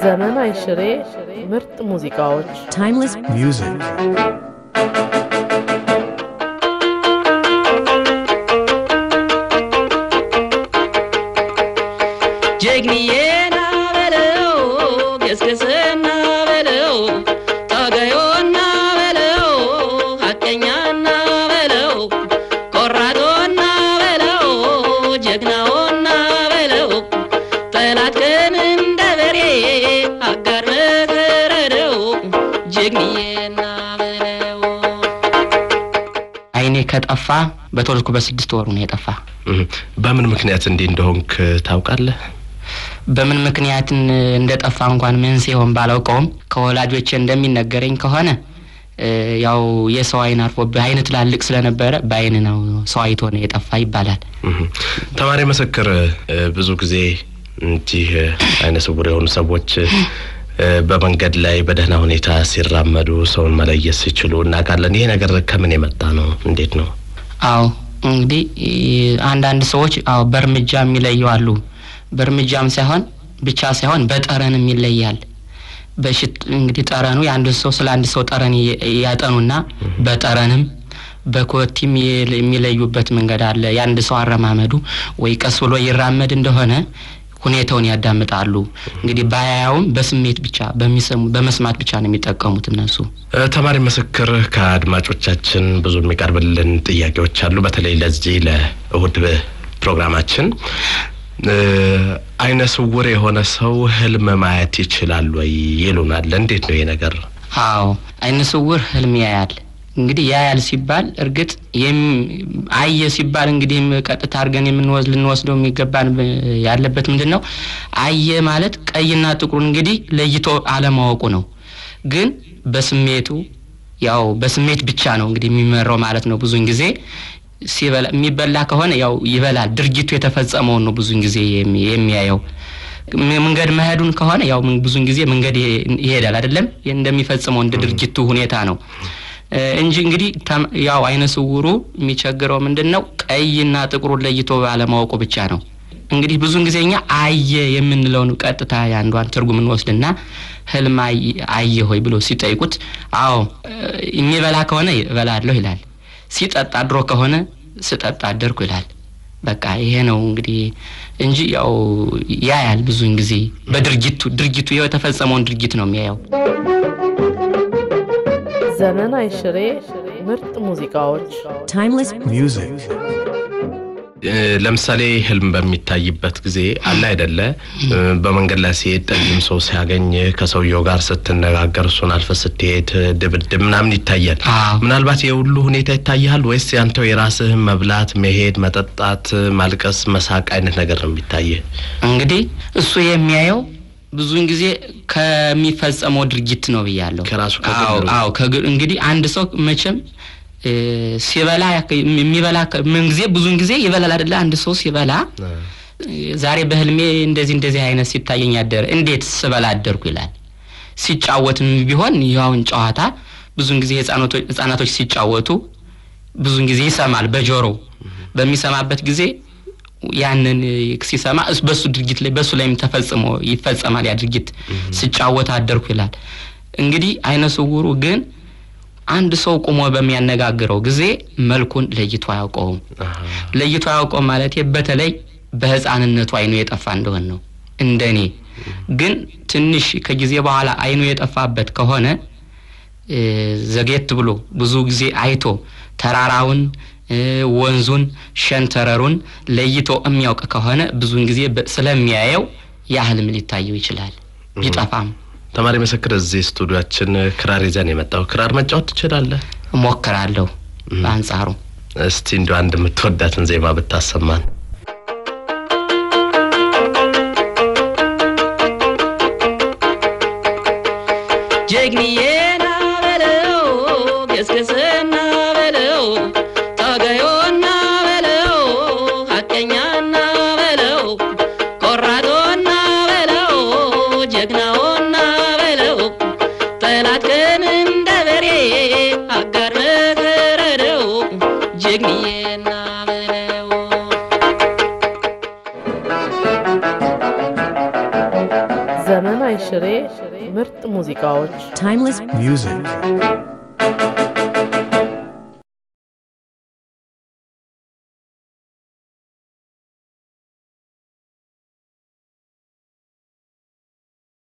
ዘመን አይሽሬ ምርጥ ሙዚቃዎች timeless music ጀግኒዬና በለው ገስገስና በለው ታጋዮና በለው ሐቀኛና በለው ቆራጦና በለው ጀግናውና በለው ጠላትን እንደ በሬ አጋር መረረው ጀግኒዬና በለው አይኔ ከጠፋ በተወልኩ በ6 ወሩ ነው የጠፋ በምን ምክንያት እንዴ እንደሆንክ ታውቃለህ በምን ምክንያት እንደጠፋ እንኳን መንስኤውን ባላውቀውም ከወላጆቼ እንደሚነገረኝ ከሆነ ያው የሰው አይን አርፎ በአይን ትላልቅ ስለነበረ በአይን ነው ሰው አይቶ ነው የጠፋ ይባላል ተማሪ መሰከረ ብዙ ጊዜ እንጂ አይነ ስውር የሆኑ ሰዎች በመንገድ ላይ በደህና ሁኔታ ሲራመዱ ሰውን መለየት ሲችሉ እናቃለን ይሄ ነገር ከምን የመጣ ነው እንዴት ነው አው እንግዲህ አንዳንድ ሰዎች አው በርምጃ የሚለዩ አሉ በርምጃም ሳይሆን ብቻ ሳይሆን በጠረንም ይለያል በሽት እንግዲህ ጠረኑ ያንዱ ሰው ስለአንድ ሰው ጠረን ያጠኑና በጠረንም በኮቲም የሚለዩበት መንገድ አለ ያንድ ሰው አረማመዱ ወይ ቀስ ብሎ ይራመድ እንደሆነ ሁኔታውን ያዳምጣሉ እንግዲህ ባያያውም በስሜት ብቻ በመስማት ብቻ ነው የሚጠቀሙት እነሱ ተማሪ መስክር ከአድማጮቻችን ብዙ የሚቀርብልን ጥያቄዎች አሉ በተለይ ለዚህ ለእሁድ ፕሮግራማችን አይነ ስውር የሆነ ሰው ህልም ማየት ይችላል ወይ ይሉናል እንዴት ነው ይሄ ነገር አዎ አይነ ስውር ህልም ያያል እንግዲህ ያያል ሲባል እርግጥ አየ ሲባል እንግዲህ ቀጥታ አርገን ልንወስደው የሚገባን ያለበት ምንድነው አየ ማለት ቀይና ጥቁር እንግዲህ ለይቶ አለማወቁ ነው ግን በስሜቱ ያው በስሜት ብቻ ነው እንግዲህ የሚመራው ማለት ነው ብዙን ጊዜ ሲበላ የሚበላ ከሆነ ያው ይበላል ድርጊቱ የተፈጸመው ነው ብዙን ጊዜ የሚያየው መንገድ መሄዱን ከሆነ ያው ብዙን ጊዜ መንገድ ይሄዳል አይደለም እንደሚፈጽመው እንደ ድርጊቱ ሁኔታ ነው እንጂ እንግዲህ ያው አይነ ስውሩ የሚቸገረው ምንድነው ቀይና ጥቁሩን ለይቶ ባለማወቁ ብቻ ነው እንግዲህ ብዙን ጊዜኛ አየ የምንለው ነው ቀጥታ ያንዷን ትርጉም እንወስድና ህልም አየ ሆይ ብሎ ሲጠይቁት አዎ የሚበላ ከሆነ ይበላልው ይላል ሲጠጣ ድሮ ከሆነ ስጠጣ አደርኩ ይላል በቃ ይሄ ነው እንግዲህ እንጂ ያው ያያል ብዙን ጊዜ በድርጊቱ የተፈጸመውን ድርጊት ነው የሚያየው ዘመን አይሽሬ ምርጥ ሙዚቃዎች timeless music ለምሳሌ ህልም በሚታይበት ጊዜ አለ አይደለ በመንገድ ላይ ሲጠልም ሰው ሲያገኝ ከሰውየው ጋር ስትነጋገር ሱን አልፈ ስትሄድ ድብድብ ምናምን ይታያል ምናልባት የሁሉ ሁኔታ ይታያል ወይስ ያንተው የራስህ መብላት መሄድ መጠጣት ማልቀስ መሳቅ አይነት ነገር ነው የሚታየው እንግዲህ እሱ የሚያየው ብዙን ጊዜ ከሚፈጸመው ድርጊት ነው ብያለሁ ከራሱ አዎ እንግዲህ አንድ ሰው መቼም ሲበላ የሚበላ ምን ጊዜ ብዙን ጊዜ ይበላል አይደለ አንድ ሰው ሲበላ ዛሬ በህልሜ እንደዚህ አይነት ሲታየኝ አደረ እንዴት ስበላ አደርኩ ይላል ሲጫወትም ቢሆን ያውን ጨዋታ ብዙን ጊዜ ህፃናቶች ሲጫወቱ ብዙን ጊዜ ይሰማል በጆሮ በሚሰማበት ጊዜ ያንን ሲሰማ በሱ ድርጊት ላይ በሱ ላይም ይፈጸማል ያ ድርጊት ሲጫወት አደርኩ ይላል እንግዲህ አይነ ስውሩ ግን አንድ ሰው ቆሞ በሚያነጋግረው ጊዜ መልኩን ለይቶ አያውቀው ማለት በተለይ በህፃንነቱ አይኑ የጠፋ እንደሆነ ነው እንደኔ ግን ትንሽ ከጊዜ በኋላ አይኑ የጠፋበት ከሆነ ዘጌት ብሎ ብዙ ጊዜ አይቶ ተራራውን ወንዙን ሸንተረሩን ለይቶ የሚያውቅ ከሆነ ብዙን ጊዜ ስለሚያየው ያህልም ሊታየው ይችላል ቢጠፋም ተማሪ መሰከረ እዚህ ስቱዲዮአችን ክራር ይዘን የመጣው ክራር መጫወት ትችላለህ ሞክራለሁ በአንጻሩ እስቲ እንደው አንድ የምትወዳትን ዜማ ብታሰማን ጀግኒዬና በለው ገስገስና በለው ታጋዮና በለው ሐቀኛና በለው ቆራጦና በለው ጀግናውና በለው ጠላትን እንደ በሬ አጋር መረረው ጀግኒዬና በለው አይሽሬ ምርጥ ሙዚቃዎች timeless music.